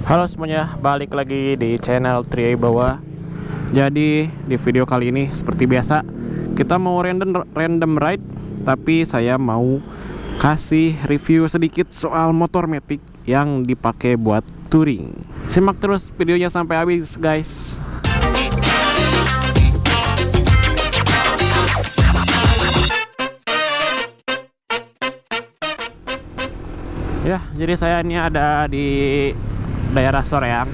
Halo semuanya, balik lagi di channel Triai Bawah. Jadi di video kali ini seperti biasa kita mau random ride, tapi saya mau kasih review sedikit soal motor Matic yang dipakai buat touring. Simak terus videonya sampai habis, guys. Ya, jadi saya ini ada di daerah Soreang.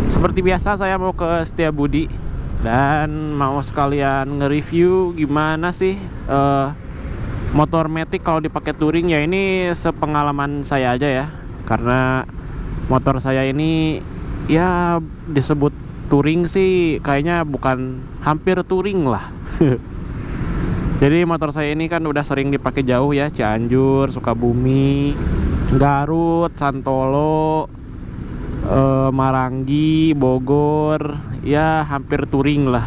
Seperti biasa saya mau ke Setiabudi dan mau sekalian nge-review gimana sih motor Matic kalau dipakai touring. Ya ini sepengalaman saya aja ya, karena motor saya ini ya disebut touring sih kayaknya bukan, hampir touring lah. Jadi motor saya ini kan udah sering dipakai jauh ya, Cianjur, Sukabumi, Garut, Santolo, Marangi, Bogor, ya hampir touring lah.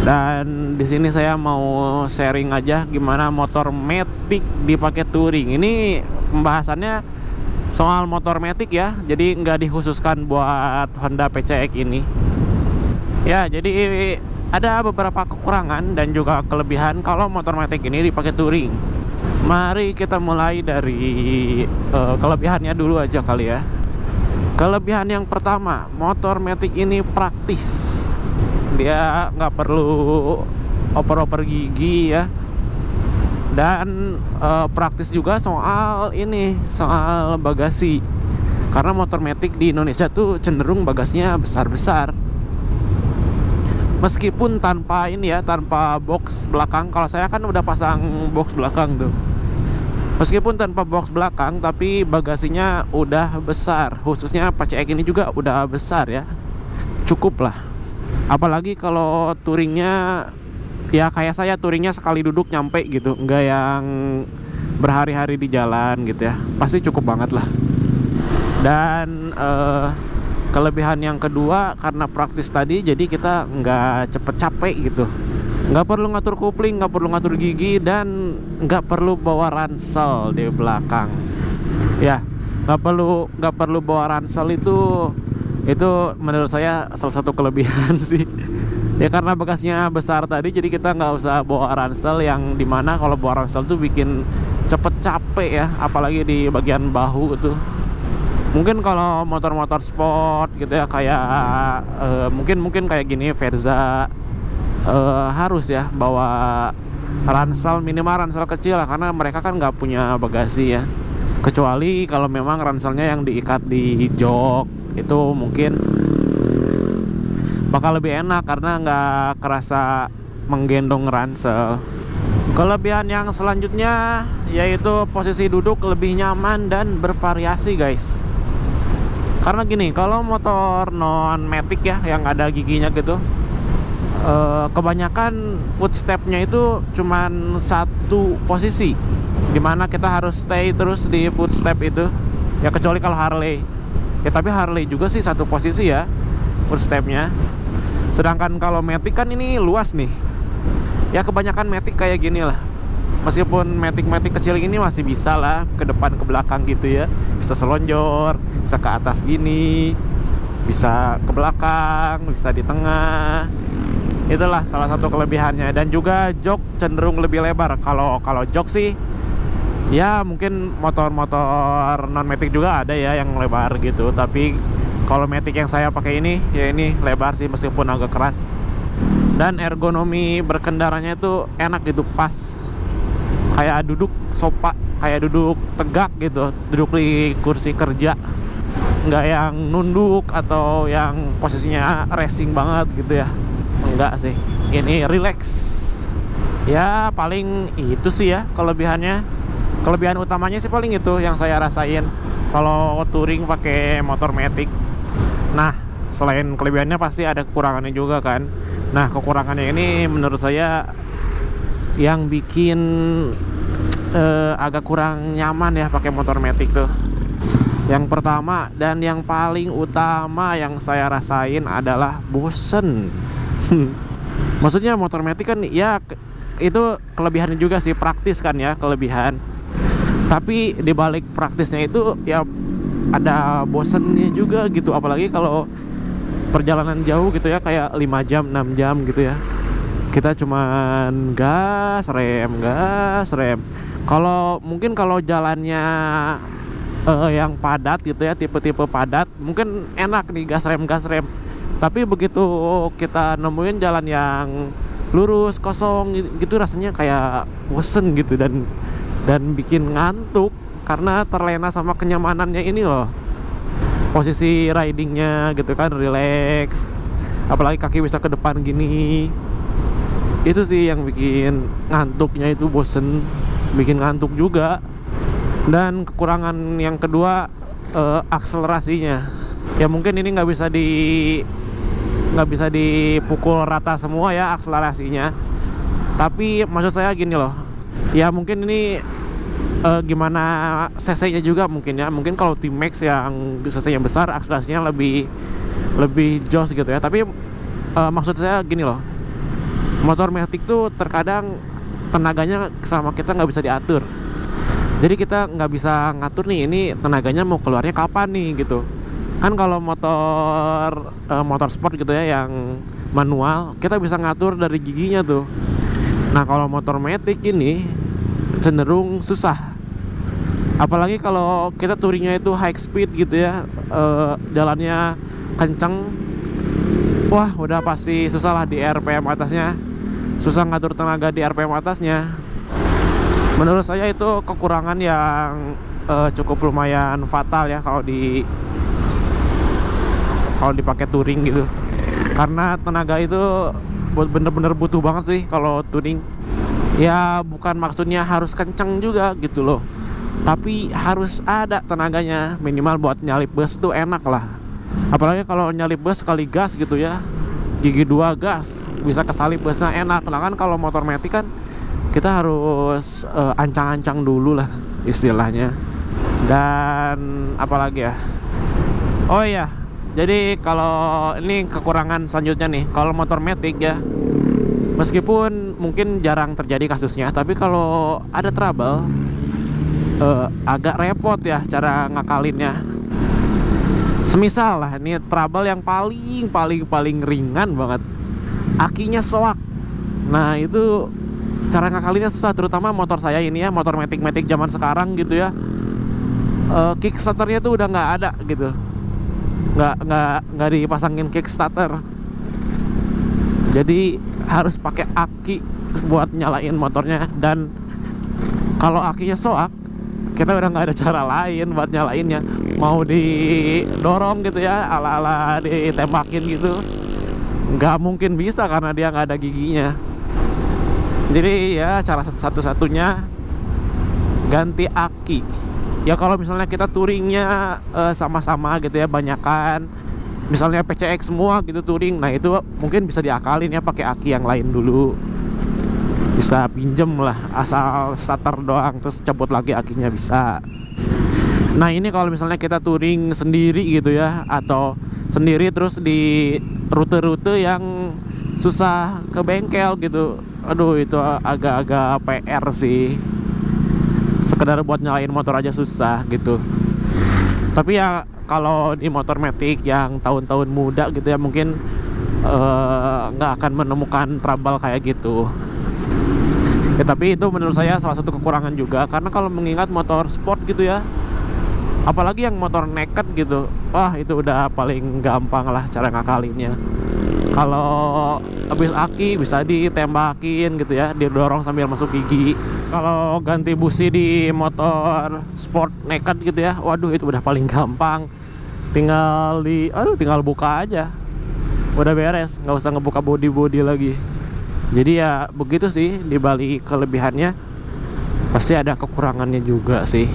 Dan di sini saya mau sharing aja gimana motor Matic dipakai touring. Ini pembahasannya soal motor Matic ya, jadi nggak dikhususkan buat Honda PCX ini. Ya, jadi ada beberapa kekurangan dan juga kelebihan kalau motor Matic ini dipakai touring. Mari kita mulai dari kelebihannya dulu aja kali ya. Kelebihan yang pertama, motor Matic ini praktis. Dia nggak perlu oper-oper gigi ya. Dan praktis juga soal ini, soal bagasi. Karena motor Matic di Indonesia tuh cenderung bagasinya besar-besar. Meskipun tanpa ini ya, tanpa box belakang. Kalau saya kan udah pasang box belakang tuh. Meskipun tanpa box belakang, tapi bagasinya udah besar. Khususnya PCX ini juga udah besar ya. Cukup lah. Apalagi kalau touringnya ya kayak saya, touringnya sekali duduk nyampe gitu, nggak yang berhari-hari di jalan gitu ya. Pasti cukup banget lah. Dan kelebihan yang kedua, karena praktis tadi, jadi kita nggak cepet capek gitu. Nggak perlu ngatur kopling, nggak perlu ngatur gigi, dan nggak perlu bawa ransel di belakang. Ya, nggak perlu bawa ransel itu menurut saya salah satu kelebihan sih. Ya karena bekasnya besar tadi, jadi kita nggak usah bawa ransel, yang dimana kalau bawa ransel tuh bikin cepet capek ya, apalagi di bagian bahu tuh. Mungkin kalau motor-motor sport gitu ya, kayak mungkin kayak gini Verza, harus ya bawa ransel, minimal ransel kecil lah, karena mereka kan nggak punya bagasi ya. Kecuali kalau memang ranselnya yang diikat di jok, itu mungkin bakal lebih enak karena nggak kerasa menggendong ransel. Kelebihan yang selanjutnya yaitu posisi duduk lebih nyaman dan bervariasi, guys. Karena gini, kalau motor non Matic ya yang ada giginya gitu, kebanyakan footstepnya itu cuman satu posisi, dimana kita harus stay terus di footstep itu ya, kecuali kalau Harley ya. Tapi Harley juga sih satu posisi ya footstepnya. Sedangkan kalau Matic kan ini luas nih ya, kebanyakan Matic kayak gini lah. Meskipun Matic kecil ini masih bisa lah ke depan ke belakang gitu ya, bisa selonjor, bisa ke atas gini, bisa ke belakang, bisa di tengah. Itulah salah satu kelebihannya. Dan juga jok cenderung lebih lebar. Kalau jok sih ya mungkin motor-motor non Matic juga ada ya yang lebar gitu, tapi kalau Matic yang saya pakai ini ya ini lebar sih, meskipun agak keras. Dan ergonomi berkendaranya itu enak gitu, pas kayak duduk sofa, kayak duduk tegak gitu, duduk di kursi kerja, nggak yang nunduk atau yang posisinya racing banget gitu ya. Enggak sih, ini relax ya. Paling itu sih ya kelebihannya. Kelebihan utamanya sih paling itu yang saya rasain kalau touring pakai motor Matic. Nah, selain kelebihannya pasti ada kekurangannya juga kan. Nah, kekurangannya ini menurut saya yang bikin agak kurang nyaman ya pakai motor Matic tuh. Yang pertama dan yang paling utama yang saya rasain adalah bosen. Maksudnya motor Matic kan ya itu kelebihannya juga sih, praktis kan ya, kelebihan. Tapi dibalik praktisnya itu ya ada bosennya juga gitu, apalagi kalau perjalanan jauh gitu ya, kayak 5 jam 6 jam gitu ya, kita cuman gas rem. Kalau mungkin kalau jalannya yang padat gitu ya, tipe-tipe padat, mungkin enak nih gas rem. Tapi begitu kita nemuin jalan yang lurus kosong gitu, rasanya kayak bosen gitu, dan bikin ngantuk karena terlena sama kenyamanannya ini loh, posisi ridingnya gitu kan, relax, apalagi kaki bisa ke depan gini. Itu sih yang bikin ngantuknya itu, bosen, bikin ngantuk juga. Dan kekurangan yang kedua, akselerasinya. Ya mungkin ini nggak bisa dipukul rata semua ya akselerasinya. Tapi maksud saya gini loh, ya mungkin ini gimana cc-nya juga mungkin ya. Mungkin kalau T-Max yang cc-nya besar, akselerasinya lebih jos gitu ya. Tapi maksud saya gini loh, motor Matic tuh terkadang tenaganya sama kita nggak bisa diatur. Jadi kita nggak bisa ngatur nih, ini tenaganya mau keluarnya kapan nih gitu. Kan kalau motor sport gitu ya, yang manual, kita bisa ngatur dari giginya tuh. Nah kalau motor Matic ini cenderung susah. Apalagi kalau kita touringnya itu high speed gitu ya, jalannya kenceng, wah udah pasti susah lah di RPM atasnya. Susah ngatur tenaga di RPM atasnya. Menurut saya itu kekurangan yang cukup lumayan fatal ya kalau dipakai touring gitu. Karena tenaga itu bener-bener butuh banget sih kalau touring. Ya bukan maksudnya harus kenceng juga gitu loh, tapi harus ada tenaganya, minimal buat nyalip bus tuh enak lah. Apalagi kalau nyalip bus sekali gas gitu ya, gigi 2 gas bisa kesalip busnya, enak. Nah kan kalau motor Matic kan kita harus ancang-ancang dulu lah istilahnya. Dan apalagi ya, oh iya, jadi kalau ini kekurangan selanjutnya nih, kalau motor Matic ya, meskipun mungkin jarang terjadi kasusnya, tapi kalau ada trouble agak repot ya cara ngakalinnya. Semisal lah ini trouble yang paling ringan banget, akinya soak. Nah itu cara ngakalinnya susah, terutama motor saya ini ya, motor Matic zaman sekarang gitu ya. Kickstarternya tuh udah nggak ada gitu, nggak dipasangin kickstarter. Jadi harus pakai aki buat nyalain motornya. Dan kalau akinya soak, kita udah nggak ada cara lain buat nyalainnya. Mau didorong gitu ya, ala-ala ditembakin gitu, nggak mungkin bisa karena dia nggak ada giginya. Jadi ya cara satu-satunya ganti aki. Ya kalau misalnya kita touringnya sama-sama gitu ya, banyakan, misalnya PCX semua gitu touring, nah itu mungkin bisa diakalin ya pakai aki yang lain dulu. Bisa pinjem lah, asal starter doang terus cabut lagi akinya bisa. Nah ini kalau misalnya kita touring sendiri gitu ya, atau sendiri terus di rute-rute yang susah ke bengkel gitu, aduh itu agak-agak PR sih. Sekedar buat nyalain motor aja susah gitu. Tapi ya kalau di motor Matic yang tahun-tahun muda gitu ya, mungkin nggak akan menemukan trouble kayak gitu ya. Tapi itu menurut saya salah satu kekurangan juga, karena kalau mengingat motor sport gitu ya, apalagi yang motor naked gitu, wah itu udah paling gampang lah cara ngakalinnya. Kalau habis aki bisa ditembakin gitu ya, didorong sambil masuk gigi. Kalau ganti busi di motor sport naked gitu ya, waduh itu udah paling gampang. Tinggal buka aja, udah beres, nggak usah ngebuka body lagi. Jadi ya begitu sih, dibalik kelebihannya pasti ada kekurangannya juga sih.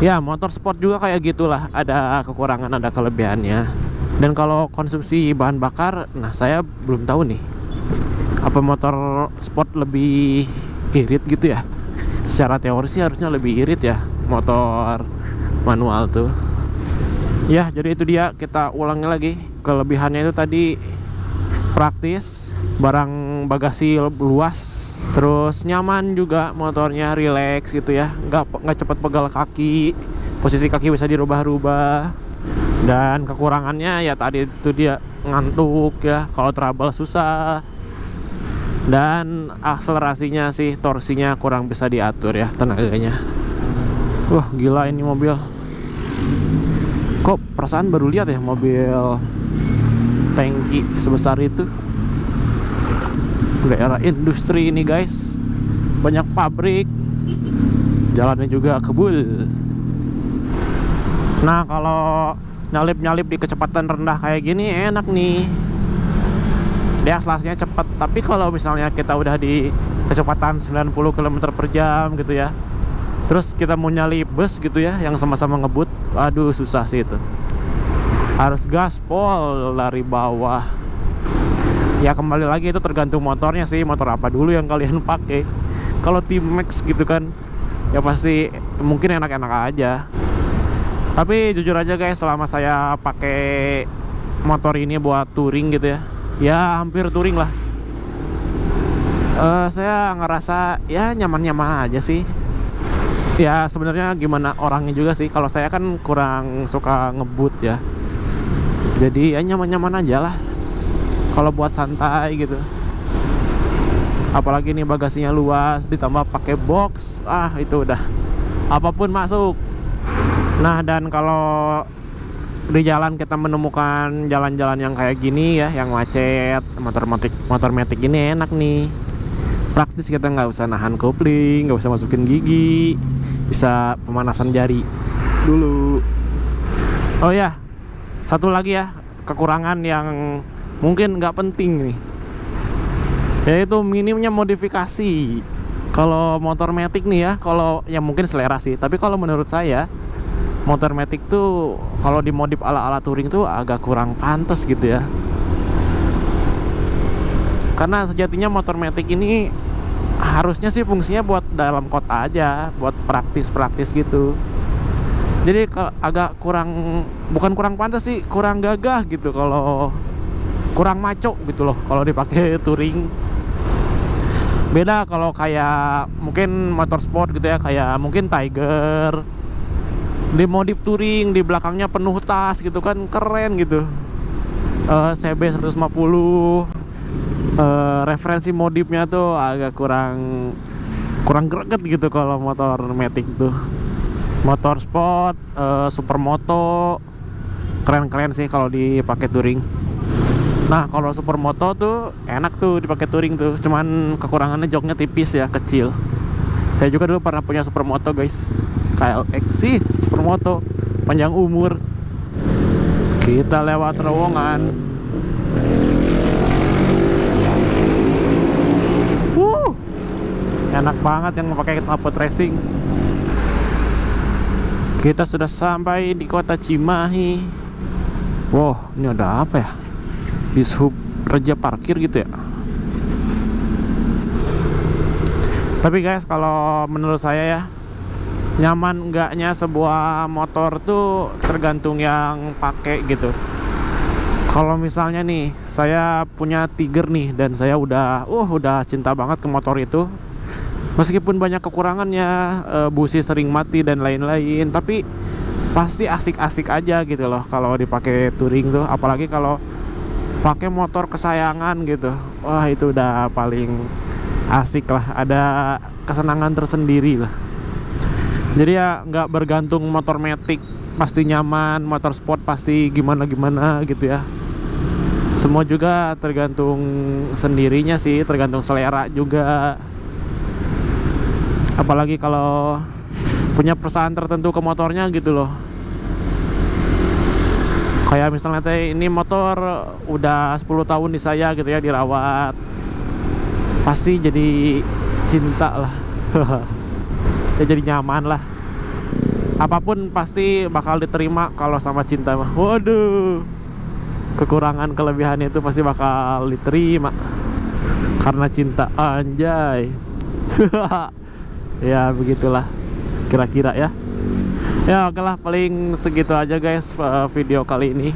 Ya motor sport juga kayak gitulah, ada kekurangan ada kelebihannya. Dan kalau konsumsi bahan bakar, nah saya belum tahu nih, apa motor sport lebih irit gitu ya. Secara teori sih harusnya lebih irit ya motor manual tuh. Ya jadi itu dia, kita ulangi lagi. Kelebihannya itu tadi praktis, barang bagasi luas, terus nyaman juga motornya, relax gitu ya, nggak cepat pegal kaki. posisi kaki bisa dirubah-rubah. Dan kekurangannya ya tadi itu dia ngantuk ya, kalau trouble susah. Dan akselerasinya sih, torsinya kurang bisa diatur ya tenaganya. Wah gila ini mobil. Kok perasaan baru lihat ya mobil tangki sebesar itu. Daerah industri ini guys, banyak pabrik, jalannya juga kebul. Nah kalau nyalip-nyalip di kecepatan rendah kayak gini enak nih, dia akselerasinya cepat. Tapi kalau misalnya kita udah di kecepatan 90 km per jam gitu ya, terus kita mau nyalip bus gitu ya yang sama-sama ngebut, aduh susah sih itu. Harus gaspol dari bawah. Ya kembali lagi itu tergantung motornya sih, motor apa dulu yang kalian pakai. Kalau T-Max gitu kan ya pasti mungkin enak-enak aja. Tapi jujur aja guys, selama saya pakai motor ini buat touring gitu ya, ya hampir touring lah, saya ngerasa ya nyaman-nyaman aja sih. Ya sebenarnya gimana orangnya juga sih. Kalau saya kan kurang suka ngebut ya, jadi ya nyaman-nyaman aja lah kalau buat santai gitu. Apalagi nih bagasinya luas, ditambah pakai box, itu udah apapun masuk. Nah dan kalau di jalan kita menemukan jalan-jalan yang kayak gini ya, yang macet, motor matic ini enak nih, praktis. Kita nggak usah nahan kopling, nggak usah masukin gigi, bisa pemanasan jari dulu. Oh ya, satu lagi ya kekurangan yang mungkin nggak penting nih, yaitu minimnya modifikasi. Kalau motor matic nih ya, kalau ya mungkin selera sih, tapi kalau menurut saya motor matic tuh kalau dimodif ala-ala touring tuh agak kurang pantas gitu ya. Karena sejatinya motor matic ini harusnya sih fungsinya buat dalam kota aja, buat praktis-praktis gitu. Jadi agak kurang, bukan kurang pantas sih, kurang gagah gitu, kalau kurang maco gitu loh kalau dipakai touring. Beda kalau kayak mungkin motorsport gitu ya, kayak mungkin Tiger, dimodif touring, di belakangnya penuh tas gitu kan, keren gitu. CB 150, referensi modifnya tuh agak kurang greget gitu kalau motor matic tuh. Motorsport, supermoto keren-keren sih kalau dipakai touring. Nah kalau supermoto tuh enak tuh dipakai touring tuh, cuman kekurangannya joknya tipis ya, kecil. Saya juga dulu pernah punya supermoto guys, KLX sih supermoto, panjang umur. Kita lewat terowongan. Enak banget yang pakai knalpot racing. Kita sudah sampai di kota Cimahi. Wow, ini ada apa ya? Dishub Reja Parkir gitu ya. Tapi guys, kalau menurut saya ya, nyaman enggaknya sebuah motor tuh tergantung yang pakai gitu. Kalau misalnya nih, saya punya Tiger nih, dan saya udah cinta banget ke motor itu. Meskipun banyak kekurangannya, busi sering mati dan lain-lain, tapi pasti asik-asik aja gitu loh kalau dipakai touring tuh. Apalagi kalau pakai motor kesayangan gitu, wah itu udah paling asik lah, ada kesenangan tersendiri lah. Jadi ya nggak bergantung motor matic pasti nyaman, motor sport pasti gimana-gimana gitu ya. Semua juga tergantung sendirinya sih, tergantung selera juga. Apalagi kalau punya perasaan tertentu ke motornya gitu loh. Kayak misalnya ini motor udah 10 tahun di saya gitu ya, dirawat, pasti jadi cinta lah. Ya jadi nyaman lah. Apapun pasti bakal diterima kalau sama cinta mah. Waduh, kekurangan kelebihannya itu pasti bakal diterima karena cinta, anjay. Ya begitulah kira-kira ya. Ya oke lah, paling segitu aja guys video kali ini.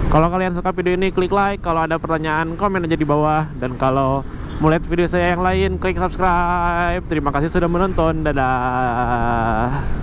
Kalau kalian suka video ini, klik like. Kalau ada pertanyaan, komen aja di bawah. Dan kalau mau lihat video saya yang lain, klik subscribe. Terima kasih sudah menonton. Dadah.